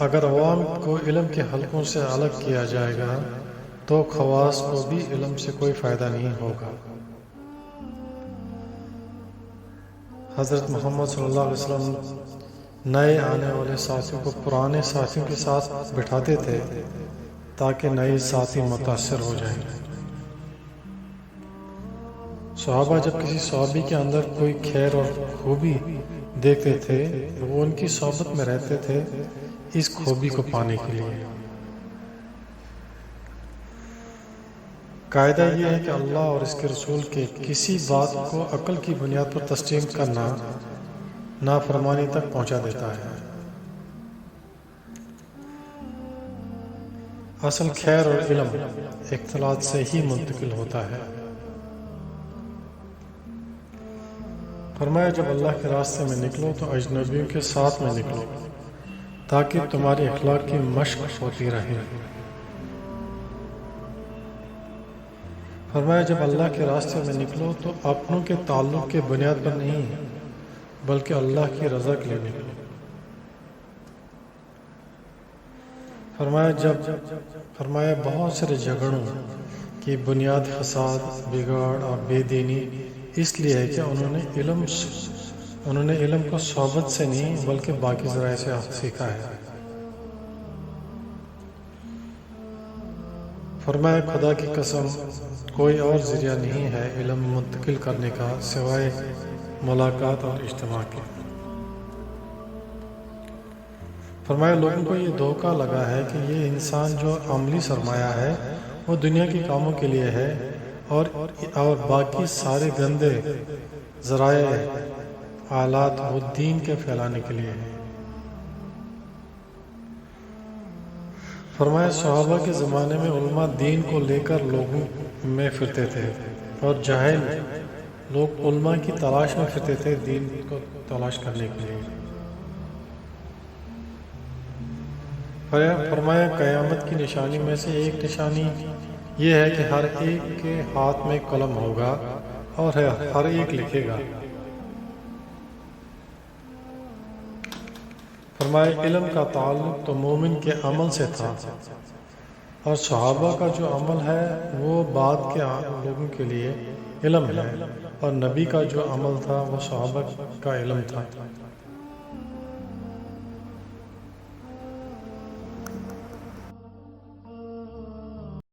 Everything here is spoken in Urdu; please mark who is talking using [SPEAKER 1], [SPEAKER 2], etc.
[SPEAKER 1] اگر عوام کو علم کے حلقوں سے الگ کیا جائے گا تو خواص کو بھی علم سے کوئی فائدہ نہیں ہوگا۔ حضرت محمد صلی اللہ علیہ وسلم نئے آنے والے ساتھیوں کو پرانے ساتھیوں کے ساتھ بٹھاتے تھے تاکہ نئے ساتھی متاثر ہو جائیں۔ صحابہ جب کسی صحابی کے اندر کوئی خیر اور خوبی دیکھتے تھے تو وہ ان کی صحبت میں رہتے تھے اس خوبی کو پانے کے لیے۔ قاعدہ یہ ہے کہ اللہ اور اس کے رسول کے کسی بات کو عقل کی بنیاد پر تسلیم کرنا نافرمانی تک پہنچا دیتا ہے۔ اصل خیر اور علم اختلاط سے ہی منتقل ہوتا ہے۔ فرمایا جب اللہ کے راستے میں نکلو تو اجنبیوں کے ساتھ میں نکلو تاکہ تمہاری اخلاق کی مشق ہوتی رہے۔ فرمایا جب اللہ کے راستے میں نکلو تو اپنوں کے تعلق کے بنیاد پر نہیں بلکہ اللہ کی رضا کے لیے نکلو۔ فرمایا بہت سارے جھگڑوں کی بنیاد فساد، بگاڑ اور بے دینی اس لیے ہے کہ انہوں نے علم کو صحبت سے نہیں بلکہ باقی ذرائع سے سیکھا ہے۔ فرمایا خدا کی قسم کوئی اور ذریعہ نہیں ہے علم منتقل کرنے کا سوائے ملاقات اور اجتماع کے۔ فرمایا لوگوں کو یہ دھوکہ لگا ہے کہ یہ انسان جو عملی سرمایہ ہے وہ دنیا کے کاموں کے لیے ہے اور باقی سارے گندے ذرائع آلات وہ دین کے پھیلانے کے لیے ہیں۔ فرمایا صحابہ کے زمانے میں علماء دین کو لے کر لوگوں میں پھرتے تھے اور جاہل لوگ علماء کی تلاش میں پھرتے تھے دین کو تلاش کرنے کے لیے۔ فرمایا قیامت کی نشانی میں سے ایک نشانی یہ ہے کہ ہر ایک کے ہاتھ میں قلم ہوگا اور ہر ایک لکھے گا۔ فرمایا علم کا تعلق تو مومن کے عمل سے تھا اور صحابہ کا جو عمل ہے وہ بعد کے لوگوں کے لیے علم ہے اور نبی کا جو عمل تھا وہ صحابہ کا علم تھا۔